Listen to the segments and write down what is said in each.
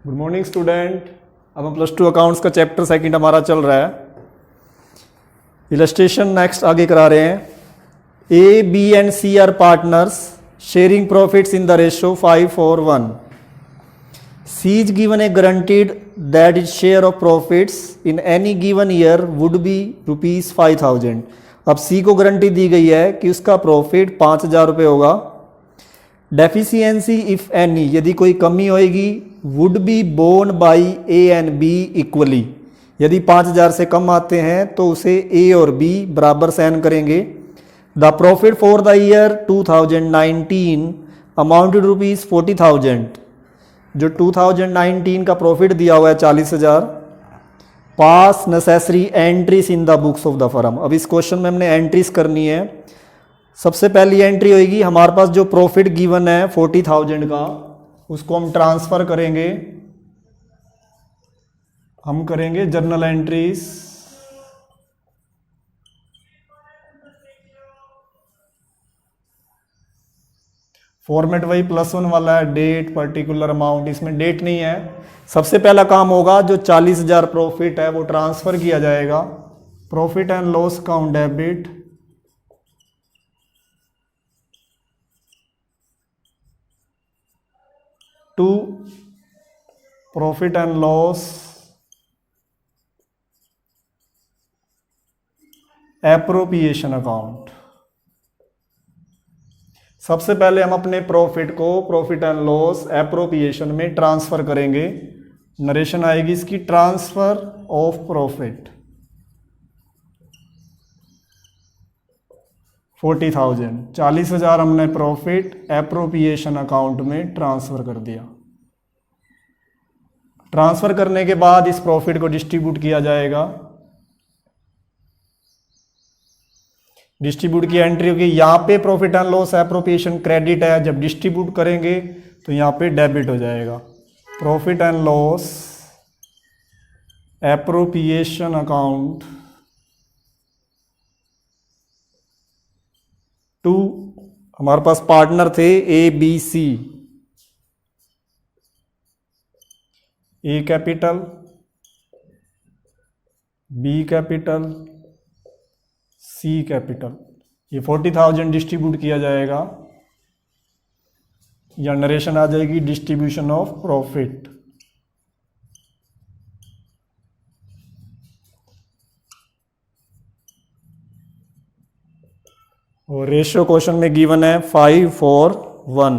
Good morning student. अब हम +2 accounts का चैप्टर सेकंड हमारा चल रहा है। इलस्ट्रेशन नेक्स्ट आगे करा रहे हैं। A B and C are partners sharing profits in the ratio 5:1। C is given a guaranteed that its share of profits in any given year would be ₹5,000। अब C को गारंटी दी गई है कि उसका प्रॉफिट 5,000 रुपये होगा। डेफिशिएंसी इफ एनी, यदि कोई कमी होएगी, would be borne by A and be equally. यदि 5,000 से कम आते हैं तो उसे ए और बी बराबर सहन करेंगे। The profit for the year 2019 amounted ₹40,000। जो 2019 का प्रॉफिट दिया हुआ है 40,000। पास necessary entries in the books of the firm. अब इस क्वेश्चन में हमने एंट्रीज करनी है। सबसे पहली एंट्री होगी, हमारे पास जो प्रॉफिट गिवन है 40,000 का, उसको हम ट्रांसफर करेंगे। हम करेंगे जर्नल एंट्रीज। फॉर्मेट वही +1 वाला है, डेट पर्टिकुलर अमाउंट, इसमें डेट नहीं है। सबसे पहला काम होगा, जो 40,000 प्रॉफिट है वो ट्रांसफर किया जाएगा। Profit and loss account debit to profit and loss appropriation account. सबसे पहले हम अपने प्रॉफिट को प्रॉफिट एंड लॉस एप्रोप्रिएशन में ट्रांसफर करेंगे। नरेशन आएगी इसकी, ट्रांसफर ऑफ प्रॉफिट 40,000। 40,000 हमने प्रॉफिट एप्रोप्रिएशन अकाउंट में ट्रांसफर कर दिया। ट्रांसफर करने के बाद इस प्रॉफिट को डिस्ट्रीब्यूट किया जाएगा। डिस्ट्रीब्यूट की एंट्री होगी, यहाँ पे profit and loss appropriation credit है, जब डिस्ट्रीब्यूट करेंगे तो यहाँ पे डेबिट हो जाएगा। Profit and loss appropriation account to, हमारे पास पार्टनर थे A B C. A capital, B capital, C capital. ये 40,000 डिस्ट्रीब्यूट किया जाएगा, या नरेशन आ जाएगी डिस्ट्रीब्यूशन ऑफ प्रॉफिट। और रेशियो क्वेश्चन में गिवन है 5:1।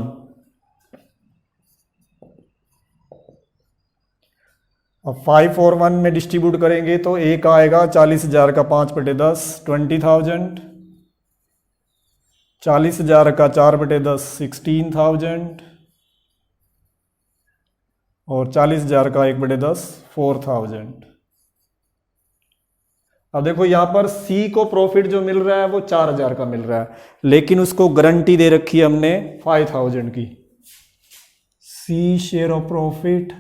अब 5:1 में डिस्ट्रीब्यूट करेंगे तो ए का आएगा 40,000 का 5/10 20,000, 40,000 का 4/10 16,000, और 40,000 का 1/10 4,000। अब देखो यहां पर सी को प्रॉफिट जो मिल रहा है वो 4,000 का मिल रहा है, लेकिन उसको गारंटी दे रखी है हमने 5,000 की। सी शेयर ऑफ प्रॉफिट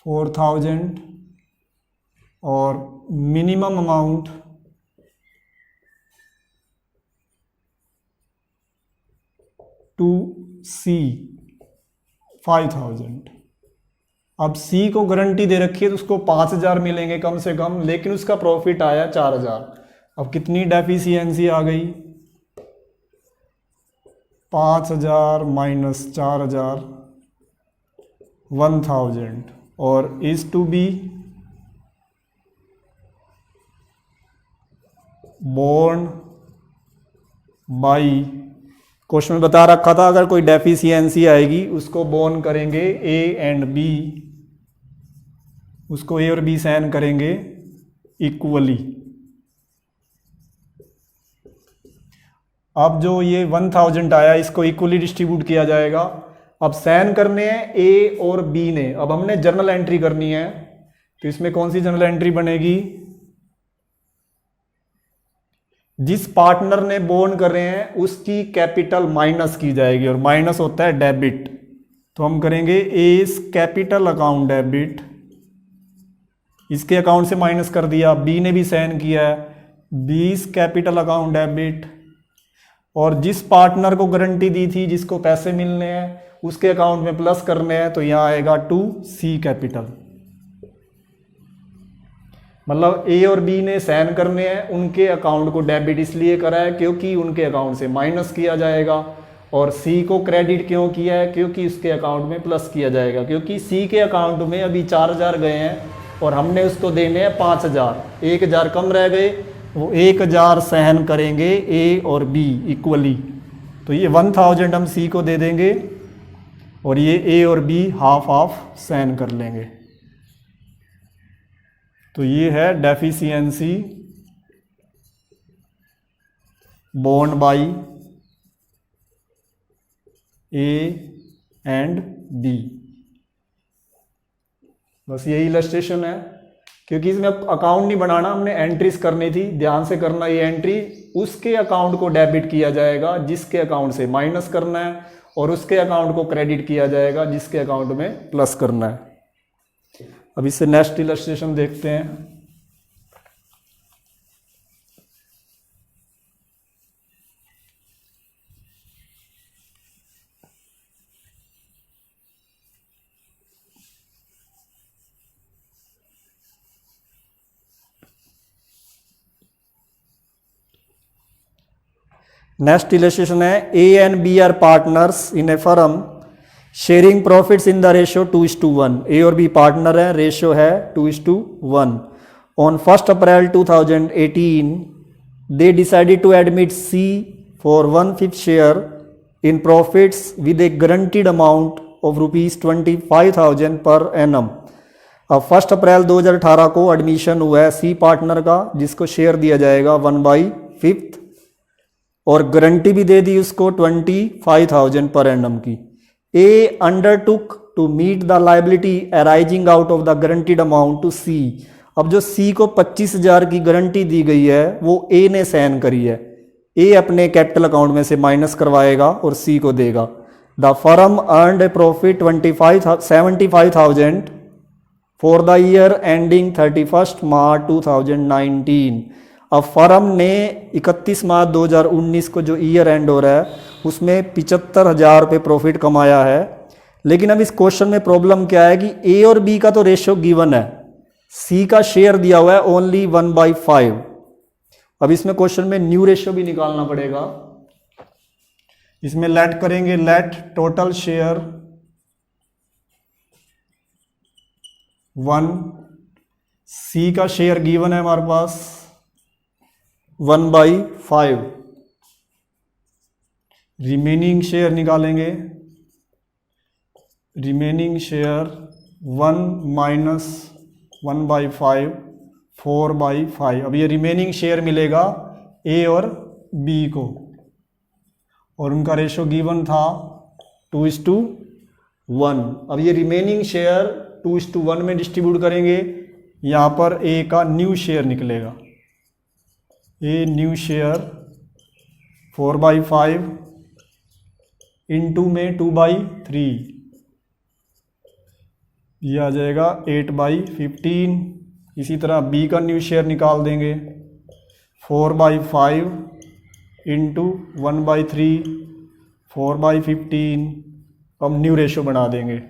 4,000 और मिनिमम अमाउंट टू सी 5,000। अब सी को गारंटी दे रखी है तो उसको 5,000 मिलेंगे कम से कम, लेकिन उसका प्रॉफिट आया 4,000। अब कितनी डेफिशिएंसी आ गई? 5,000 माइनस 4,000 1,000, और is to be borne by, question में बता रखा था अगर कोई डेफिशिएंसी आएगी उसको बोर्न करेंगे ए एंड बी, उसको ए और बी सहन करेंगे इक्वली। अब जो ये 1,000 आया इसको इक्वली डिस्ट्रीब्यूट किया जाएगा। अब सहन करने हैं ए और बी ने। अब हमने जर्नल एंट्री करनी है, तो इसमें कौन सी जर्नल एंट्री बनेगी? जिस पार्टनर ने बोर्न कर रहे हैं उसकी कैपिटल माइनस की जाएगी, और माइनस होता है डेबिट। तो हम करेंगे एस कैपिटल अकाउंट डेबिट, इसके अकाउंट से माइनस कर दिया। बी ने भी सहन किया है, 20 कैपिटल अकाउंट डेबिट, और जिस पार्टनर को गारंटी दी थी, जिसको पैसे मिलने हैं, उसके अकाउंट में प्लस करने हैं, तो यहाँ आएगा टू सी कैपिटल। मतलब ए और बी ने साइन करने हैं, उनके अकाउंट को डेबिट इसलिए करा है क्योंकि उनके अकाउंट से माइनस किया जाएगा, और सी को क्रेडिट क्यों किया है, क्योंकि उसके अकाउंट में प्लस किया जाएगा, क्योंकि सी के अकाउंट में अभी 4000 गए हैं और हमने उसको देने हैं 5000, 1000 कम रह गए, वो 1000 सहन करेंगे ए और बी इक्वली। तो ये 1000 हम सी को दे देंगे और ये ए और बी हाफ हाफ सहन कर लेंगे। तो ये है deficiency borne by A and B. बस यही इलस्ट्रेशन है, क्योंकि इसमें अकाउंट नहीं बनाना, हमने एंट्रीज करनी थी। ध्यान से करना, ये एंट्री उसके अकाउंट को डेबिट किया जाएगा जिसके अकाउंट से माइनस करना है, और उसके अकाउंट को क्रेडिट किया जाएगा जिसके अकाउंट में प्लस करना है। अब इससे नेक्स्ट इलस्ट्रेशन देखते हैं। नेक्स्ट इलस्ट्रेशन है, A and B are partners in a firm sharing profits in the ratio 2:1। A और बी पार्टनर है, रेशियो है 2:1। On 1 April 2018 they decided to admit C for 1/5 share in profits with a guaranteed amount of ₹25,000 per annum. अब 1 April 2018 को admission हुआ है C partner का, जिसको share दिया जाएगा 1/5, और गारंटी भी दे दी उसको 25,000 पर एनम की। A undertook to meet the liability arising out of the guaranteed amount to C. अब जो सी को 25,000 की गारंटी दी गई है वो ए ने साइन करी है। ए अपने कैपिटल अकाउंट में से माइनस करवाएगा और सी को देगा। The firm earned A profit 75,000 for the year ending 31 मार्च 2019। अब फर्म ने 31 मार्च 2019 को जो ईयर एंड हो रहा है उसमें 75,000 रुपये प्रॉफिट कमाया है। लेकिन अब इस क्वेश्चन में प्रॉब्लम क्या है कि ए और बी का तो रेशियो गिवन है, सी का शेयर दिया हुआ है ओनली 1/5। अब इसमें क्वेश्चन में न्यू रेशियो भी निकालना पड़ेगा। इसमें लेट करेंगे, लेट टोटल शेयर 1, सी का शेयर गिवन है हमारे पास 1/5, रिमेनिंग शेयर निकालेंगे, रिमेनिंग शेयर 1 माइनस 1/5 4/5। अब ये रिमेनिंग शेयर मिलेगा ए और बी को, और उनका रेशो गिवन था 2:1। अब ये रिमेनिंग शेयर 2:1 में डिस्ट्रीब्यूट करेंगे, यहाँ पर ए का न्यू शेयर निकलेगा, ए न्यू शेयर 4/5 इनटू में 2/3, ये आ जाएगा 8/15। इसी तरह बी का न्यू शेयर निकाल देंगे 4/5 इंटू 1/3 4/15। अब न्यू रेशो बना देंगे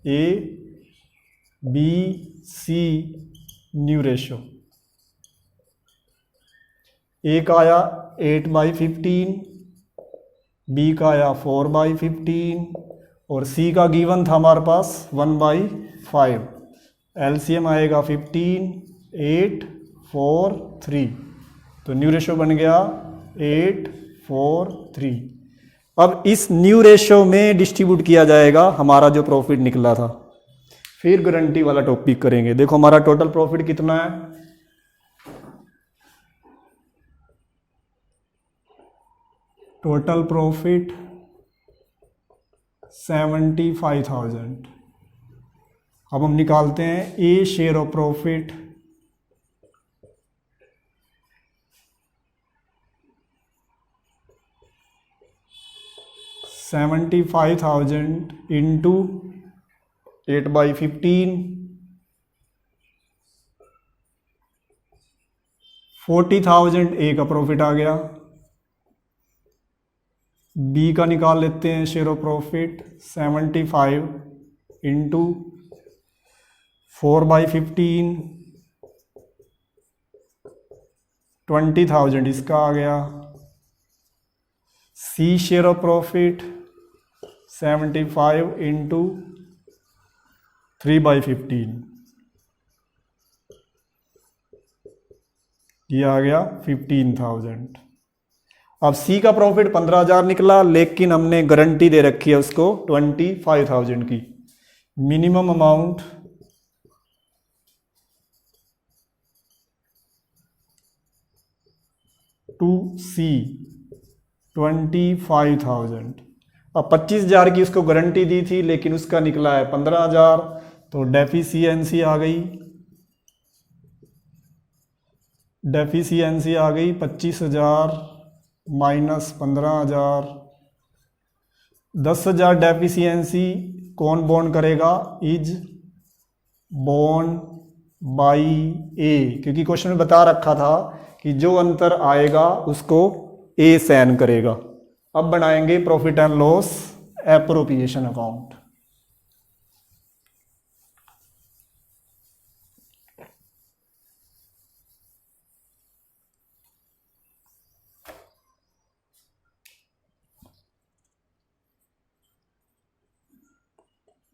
A B C new ratio. A का आया 8/15, बी का आया 4/15 और सी का गिवन था हमारे पास 1/5। एलसीएम आएगा 15 8 4 3, तो न्यू रेशो बन गया 8 4 3। अब इस न्यू रेशो में डिस्ट्रीब्यूट किया जाएगा हमारा जो प्रॉफिट निकला था। फिर गारंटी वाला टॉपिक करेंगे। देखो हमारा टोटल प्रॉफिट कितना है, टोटल प्रॉफिट 75,000। अब हम निकालते हैं ए शेयर ऑफ प्रॉफिट, $75,000 इंटू 8/15, 40,000 ए का प्रॉफिट आ गया, बी का निकाल लेते हैं शेयर ऑफ प्रॉफिट 75 इंटू 4/15 20,000 इसका आ गया। C share of profit 75 into 3/15 ये आ गया 15,000। अब सी का प्रॉफिट 15,000 निकला, लेकिन हमने गारंटी दे रखी है उसको 25,000 की। मिनिमम अमाउंट टू सी 25,000। अब 25,000 की उसको गारंटी दी थी, लेकिन उसका निकला है 15,000, तो डेफिशिएंसी आ गई। 25,000 माइनस 15,000, 10,000 डेफिशिएंसी कौन बॉन्ड करेगा? इज बॉन्ड बाई ए, क्योंकि क्वेश्चन में बता रखा था कि जो अंतर आएगा उसको ए साइन करेगा। अब बनाएंगे profit and loss appropriation account.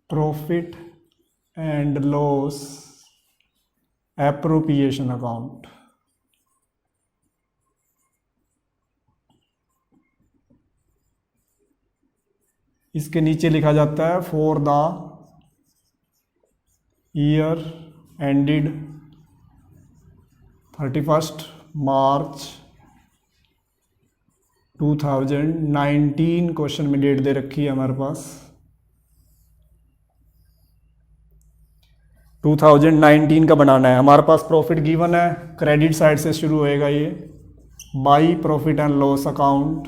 Profit and loss appropriation account. इसके नीचे लिखा जाता है for the year ended 31 March 2019। Question में डेट दे रखी है हमारे पास 2019 का बनाना है। हमारे पास प्रॉफिट गिवन है, क्रेडिट साइड से शुरू होएगा ये। By profit and loss account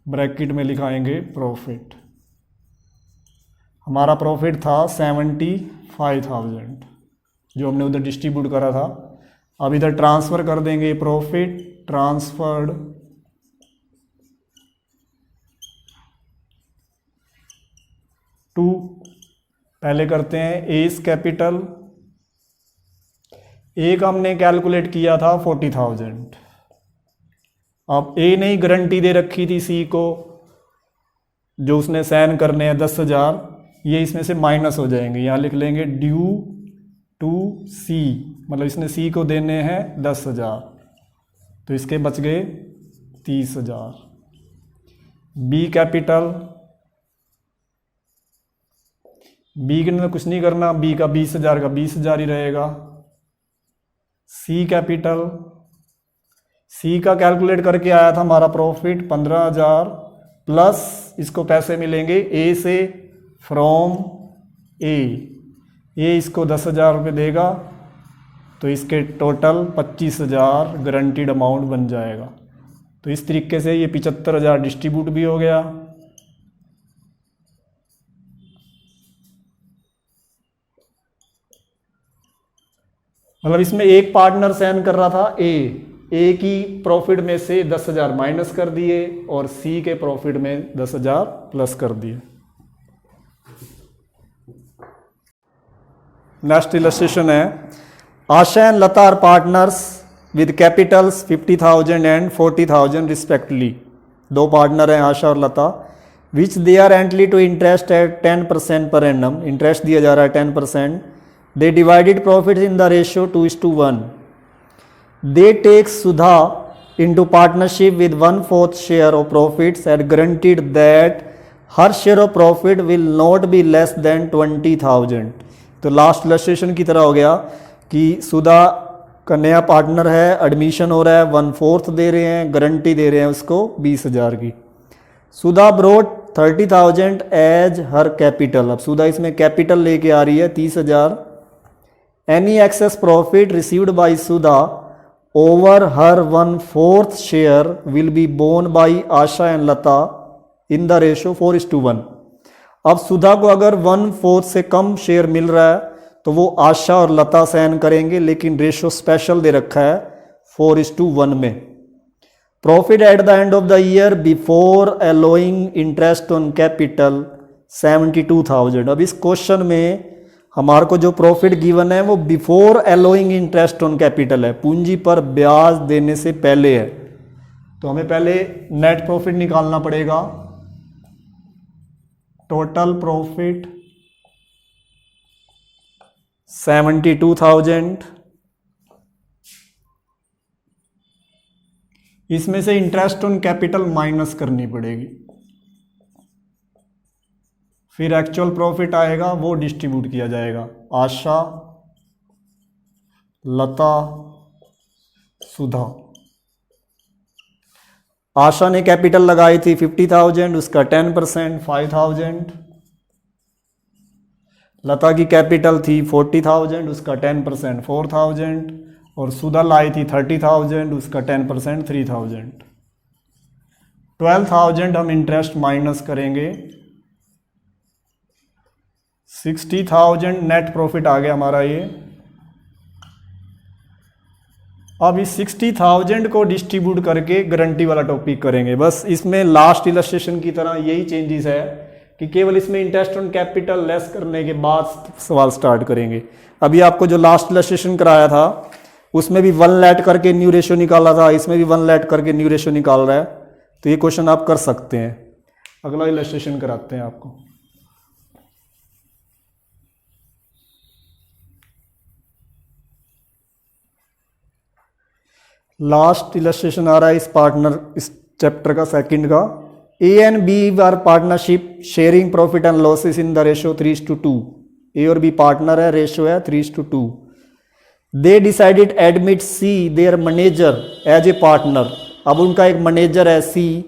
bracket में लिखाएंगे प्रॉफिट। हमारा प्रॉफिट था 75,000 जो हमने उधर डिस्ट्रीब्यूट करा था। अब इधर ट्रांसफ़र कर देंगे प्रॉफिट ट्रांसफर्ड टू, पहले करते हैं एस कैपिटल। ए का हमने कैलकुलेट किया था 40,000। अब ए ने ही गारंटी दे रखी थी सी को, जो उसने साइन करने हैं 10,000, ये इसमें से माइनस हो जाएंगे। यहाँ लिख लेंगे ड्यू टू सी, मतलब इसने सी को देने हैं 10,000, तो इसके बच गए 30,000। बी कैपिटल, बी के अंदर कुछ नहीं करना, बी का 20,000 का 20,000 ही रहेगा। सी कैपिटल, सी का कैलकुलेट करके आया था हमारा प्रॉफिट 15,000 प्लस इसको पैसे मिलेंगे ए से फ्रॉम ए इसको 10,000 रुपये देगा, तो इसके टोटल 25,000 गारंटीड अमाउंट बन जाएगा। तो इस तरीके से ये 75,000 डिस्ट्रीब्यूट भी हो गया। मतलब इसमें एक पार्टनर साइन कर रहा था ए की प्रॉफिट में से 10,000 माइनस कर दिए और सी के प्रॉफिट में 10,000 प्लस कर दिए। नेक्स्ट इलस्ट्रेशन है Asha and Lata are partners with capitals 50,000 and 40,000 respectively. दो पार्टनर हैं आशा और Lata, which they are entitled to interest at 10% per annum. Interest दिया जा रहा है 10%। They divided profits in the ratio 2:1. They take Sudha into partnership with 1/4 share of profits and guaranteed that her share of profit will not be less than 20,000. तो last illustration की तरह हो गया कि सुधा का नया पार्टनर है, एडमिशन हो रहा है, 1/4 दे रहे हैं, गारंटी दे रहे हैं उसको 20,000 की। सुधा ब्रोट 30,000 एज हर कैपिटल। अब सुधा इसमें कैपिटल लेके आ रही है 30,000। Any excess profit received by Sudha over her 1/4 share will be borne by Asha and Lata in the ratio 4:1. अब सुधा को अगर 1/4 से कम शेयर मिल रहा है तो वो आशा और लता साइन करेंगे, लेकिन रेशो स्पेशल दे रखा है 4:1 में। Profit at the end of the year before allowing interest on capital 72,000। अब इस क्वेश्चन में हमारे को जो प्रॉफिट गिवन है वो before allowing interest on capital है, पूंजी पर ब्याज देने से पहले है। तो हमें पहले नेट प्रॉफिट निकालना पड़ेगा। टोटल प्रॉफिट 72,000, इसमें से इंटरेस्ट ऑन कैपिटल माइनस करनी पड़ेगी, फिर एक्चुअल प्रॉफिट आएगा, वो डिस्ट्रीब्यूट किया जाएगा। आशा, लता, सुधा। आशा ने कैपिटल लगाई थी 50,000, उसका 10% 5,000। लता की कैपिटल थी 40,000, उसका 10% 4,000। और सुधा लाई थी 30,000, उसका 10% 3,000। 12,000 हम इंटरेस्ट माइनस करेंगे, 60,000 नेट प्रॉफिट आ गया हमारा ये। अब इस 60,000 को डिस्ट्रीब्यूट करके गारंटी वाला टॉपिक करेंगे। बस इसमें लास्ट इलस्ट्रेशन की तरह यही चेंजेस है कि केवल इसमें इंटरेस्ट ऑन कैपिटल लेस करने के बाद सवाल स्टार्ट करेंगे। अभी आपको जो लास्ट इलस्ट्रेशन कराया था उसमें भी 1 लेट करके न्यू रेशियो निकाला था, इसमें भी 1 लेट करके न्यू रेशियो निकाल रहा है। तो ये क्वेश्चन आप कर सकते हैं। अगला इलस्ट्रेशन कराते हैं आपको। लास्ट इलस्ट्रेशन आ रहा है इस चैप्टर का, सेकंड का। A and B are partnership sharing profit and losses in the ratio 3:2। A और बी पार्टनर है, रेशियो है 3:2। They decided admit C their manager as a partner. अब उनका एक मैनेजर है सी,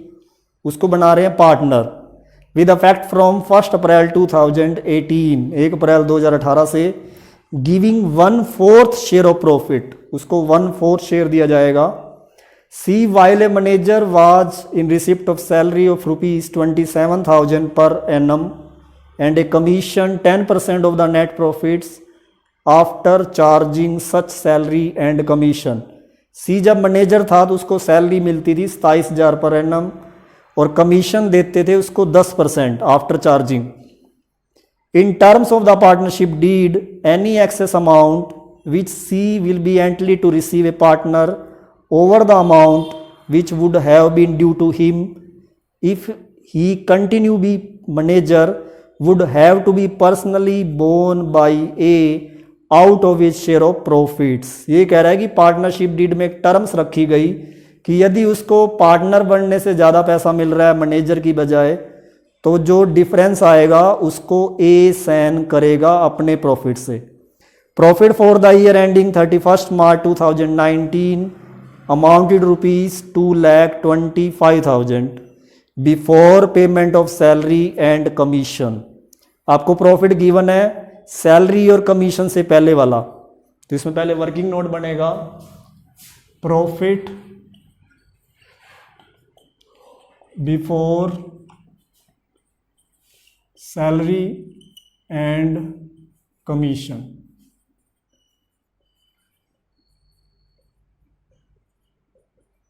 उसको बना रहे हैं partner with affect from 1 April 2018, 1 April 2018 से। गिविंग 1/4 शेयर ऑफ प्रॉफिट, उसको 1/4 शेयर दिया जाएगा। C while A manager was in receipt of salary of ₹27,000 per annum and a commission 10% of the net profits after charging such salary and commission. C जब manager था तो उसको salary मिलती थी 27,000 per annum और commission देते थे उसको 10% after charging. In terms of the partnership deed, any excess amount which C will be entitled to receive a partner over the amount which would have been due to him if he continue be manager would have to be personally borne by A out of his share of profits। ये कह रहा है कि partnership deed में एक terms रखी गई कि यदि उसको पार्टनर बनने से ज़्यादा पैसा मिल रहा है मैनेजर की बजाय, तो जो डिफरेंस आएगा उसको ए सहन करेगा अपने प्रॉफिट से। Profit for the year ending 31 March 2019 amounted ₹2,25,000 before payment of salary and commission. आपको प्रॉफिट गिवन है सैलरी और कमीशन से पहले वाला, तो इसमें पहले वर्किंग नोट बनेगा। Profit before salary and commission,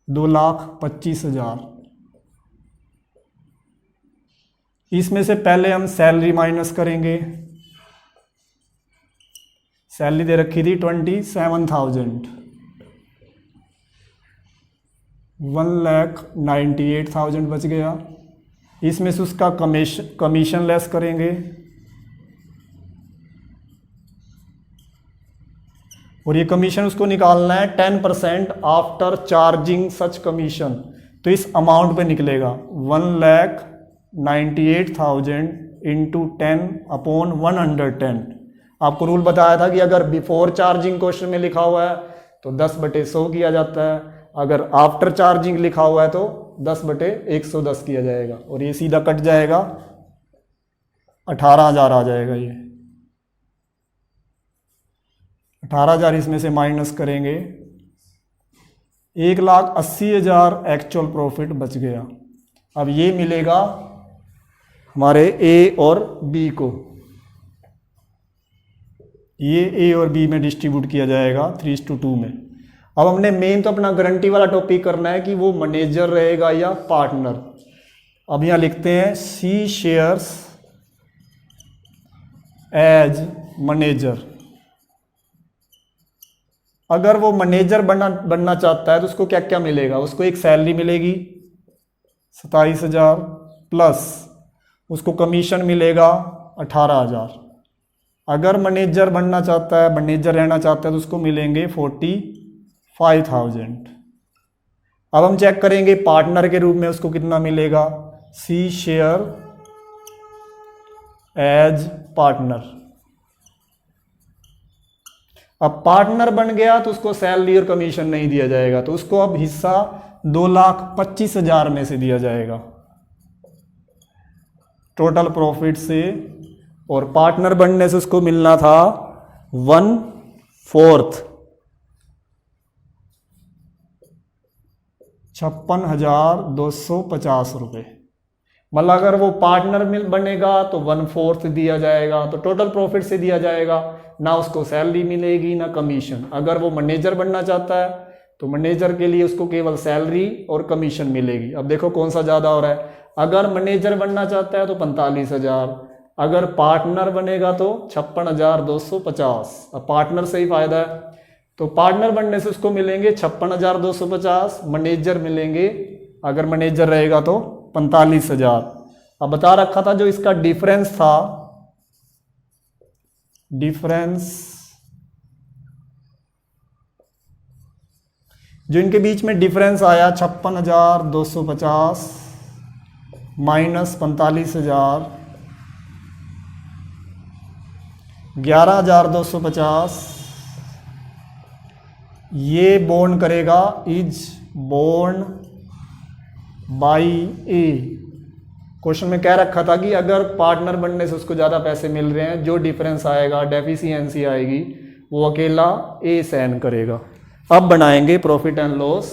₹2,25,000। इसमें से पहले हम सैलरी माइनस करेंगे। सैलरी दे रखी थी 27,000, 1,98,000 बच गया। इसमें से उसका कमीशन लेस करेंगे और ये कमीशन उसको निकालना है 10% आफ्टर चार्जिंग सच कमीशन। तो इस अमाउंट पे निकलेगा 1,98,000 इंटू 10/110। आपको रूल बताया था कि अगर बिफोर चार्जिंग क्वेश्चन में लिखा हुआ है तो 10/100 किया जाता है, अगर आफ्टर चार्जिंग लिखा हुआ है तो 10/110 किया जाएगा और ये सीधा कट जाएगा, 18,000 आ जाएगा। ये 18,000 इसमें से माइनस करेंगे, 1,80,000 एक्चुअल प्रॉफिट बच गया। अब ये मिलेगा हमारे ए और बी को, ये ए और बी में डिस्ट्रीब्यूट किया जाएगा 3:2 में। अब हमने मेन तो अपना गारंटी वाला टॉपिक करना है कि वो मैनेजर रहेगा या पार्टनर। अब यहाँ लिखते हैं सी शेयर्स एज मैनेजर। अगर वो मैनेजर बनना चाहता है तो उसको क्या क्या मिलेगा, उसको एक सैलरी मिलेगी 27,000 प्लस उसको कमीशन मिलेगा 18,000। अगर मैनेजर बनना चाहता है, मैनेजर रहना चाहता है तो उसको मिलेंगे 45,000। अब हम चेक करेंगे पार्टनर के रूप में उसको कितना मिलेगा, सी शेयर एज पार्टनर। अब पार्टनर बन गया तो उसको सैलरी और कमीशन नहीं दिया जाएगा, तो उसको अब हिस्सा 2,25,000 में से दिया जाएगा टोटल प्रॉफिट से, और पार्टनर बनने से उसको मिलना था 1/4 56,250 रुपये। मतलब अगर वो पार्टनर बनेगा तो 1/4 दिया जाएगा, तो टोटल प्रॉफिट से दिया जाएगा, ना उसको सैलरी मिलेगी ना कमीशन। अगर वो मैनेजर बनना चाहता है तो मैनेजर के लिए उसको केवल सैलरी और कमीशन मिलेगी। अब देखो कौन सा ज़्यादा हो रहा है, अगर मैनेजर बनना चाहता है तो 45,000, अगर पार्टनर बनेगा तो 56,250। अब पार्टनर से ही फायदा है, तो पार्टनर बनने से उसको मिलेंगे 56,250, मैनेजर मिलेंगे अगर मैनेजर रहेगा तो 45,000। अब बता रखा था जो इसका डिफरेंस था, डिफरेंस जो इनके बीच में डिफरेंस आया 56,250 माइनस 45,000 11,250, ये बोर्न करेगा is born by A. Question में कह रखा था कि अगर पार्टनर बनने से उसको ज़्यादा पैसे मिल रहे हैं, जो डिफरेंस आएगा, डेफिशिएंसी आएगी, वो अकेला ए सहन करेगा। अब बनाएंगे profit and loss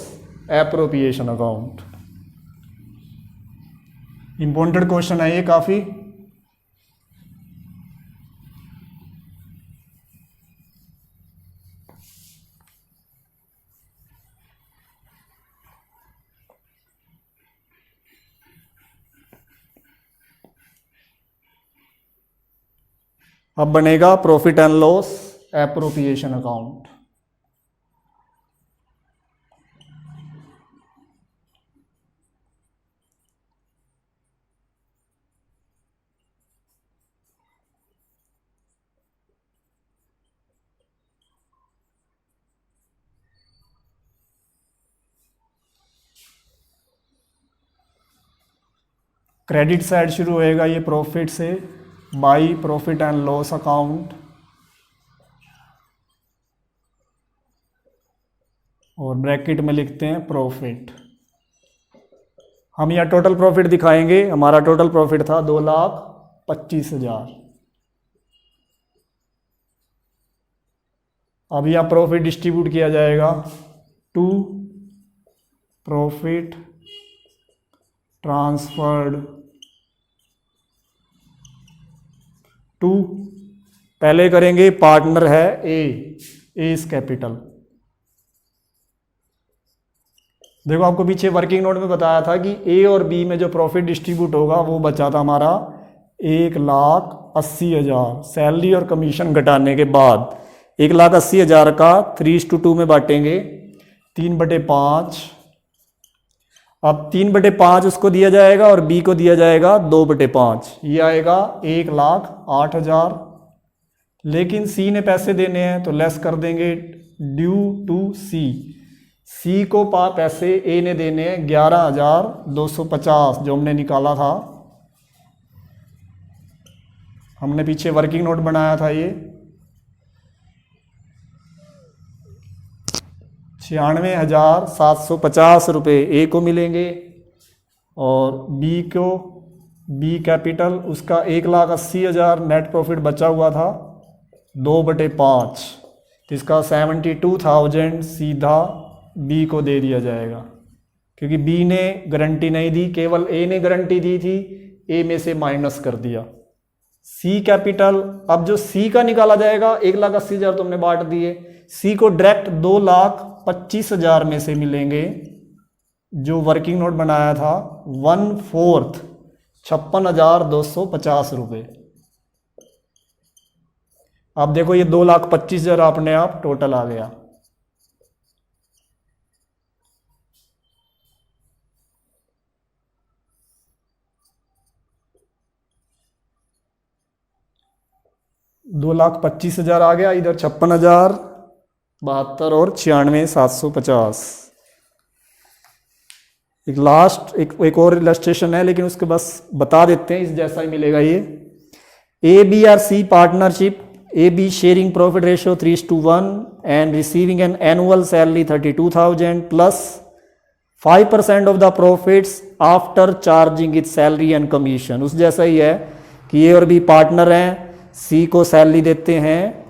appropriation account. Important question है ये काफ़ी। अब बनेगा profit and loss appropriation account. Credit side शुरू होएगा ये प्रॉफिट से, by profit and loss account, और ब्रैकेट में लिखते हैं प्रॉफिट। हम यहाँ टोटल प्रॉफिट दिखाएंगे, हमारा टोटल प्रॉफिट था 2,25,000। अब यहाँ प्रॉफिट डिस्ट्रीब्यूट किया जाएगा टू प्रॉफिट ट्रांसफर्ड टू, पहले करेंगे पार्टनर है ए इज कैपिटल। देखो आपको पीछे वर्किंग नोट में बताया था कि ए और बी में जो प्रॉफिट डिस्ट्रीब्यूट होगा वो बचा था हमारा 1,80,000 सैलरी और कमीशन घटाने के बाद। 1,80,000 का 3:2 में बांटेंगे, 3/5। अब 3/5 उसको दिया जाएगा और बी को दिया जाएगा 2/5, ये आएगा 1,08,000। लेकिन सी ने पैसे देने हैं तो लेस कर देंगे ड्यू टू सी। सी को पैसे ए ने देने हैं 11,250 जो हमने निकाला था, हमने पीछे वर्किंग नोट बनाया था ये। 96,750 रुपये ए को मिलेंगे, और बी को, बी कैपिटल उसका 1,80,000 नेट प्रॉफिट बचा हुआ था 2/5, तो इसका 72,000 सीधा बी को दे दिया जाएगा, क्योंकि बी ने गारंटी नहीं दी, केवल ए ने गारंटी दी थी, ए में से माइनस कर दिया। सी कैपिटल, अब जो सी का निकाला जाएगा 1,80,000 तुमने बांट दिए, सी को डायरेक्ट 2,00,000 25,000 में से मिलेंगे जो वर्किंग नोट बनाया था 1/4 56,250 रुपये। अब देखो ये 2,25,000 अपने आप टोटल आ गया। दो लाख 25,000 आ गया, इधर 56,072 और 96,750। एक लास्ट एक और इलस्ट्रेशन है, लेकिन उसके बस बता देते हैं, इस जैसा ही मिलेगा ये। A B are C partnership, A B sharing profit ratio 3:1 and receiving an annual salary 32,000 plus 5% of the profits after charging it salary and commission. उस जैसा ही है कि ए और बी पार्टनर हैं, सी को सैलरी देते हैं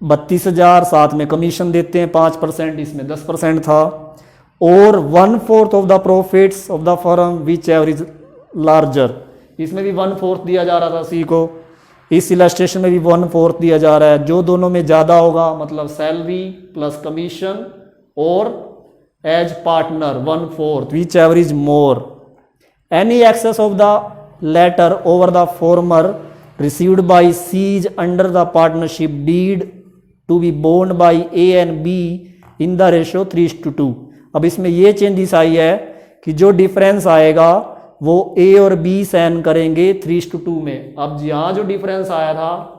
32,000, साथ में कमीशन देते हैं 5%, इसमें 10% था, और 1/4 of the profits of the firm which average larger, इसमें भी 1/4 दिया जा रहा था सी को, इस इलस्ट्रेशन में भी 1/4 दिया जा रहा है। जो दोनों में ज़्यादा होगा मतलब सैलरी प्लस कमीशन, और as partner 1/4 which average more. Any excess of the latter over the former received by C's under the partnership deed to be borne by A and B in the ratio 3:2। अब इसमें ये changes आई है कि जो difference आएगा वो A और B sign करेंगे 3:2 में। अब यहाँ जो डिफरेंस आया था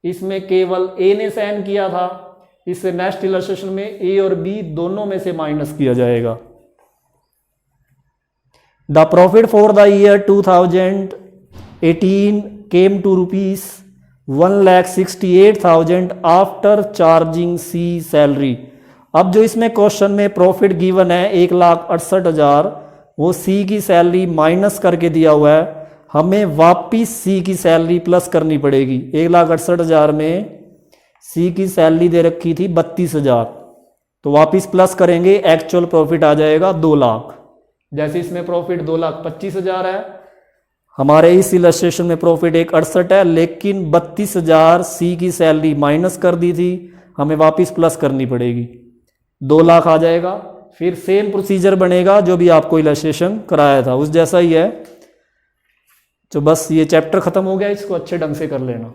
इसमें केवल A ने साइन किया था, इससे नेक्स्ट इलस्ट्रेशन में A और B दोनों में से माइनस किया जाएगा। The profit for the year 2018 came to rupees 1,68,000 after charging C salary. अब जो इसमें क्वेश्चन में प्रॉफिट गिवन है 1,68,000, वो सी की सैलरी माइनस करके दिया हुआ है, हमें वापिस सी की सैलरी प्लस करनी पड़ेगी। 1,68,000 में सी की सैलरी दे रखी थी 32,000, तो वापिस प्लस करेंगे, एक्चुअल प्रॉफिट आ जाएगा 2 लाख। जैसे इसमें प्रॉफिट 2,25,000 है, हमारे इस इलस्ट्रेशन में प्रॉफिट 1,68 है, लेकिन 32,000 सी की सैलरी माइनस कर दी थी, हमें वापस प्लस करनी पड़ेगी, 2 लाख आ जाएगा। फिर सेम प्रोसीजर बनेगा जो भी आपको इलस्ट्रेशन कराया था, उस जैसा ही है। तो बस ये चैप्टर खत्म हो गया, इसको अच्छे ढंग से कर लेना।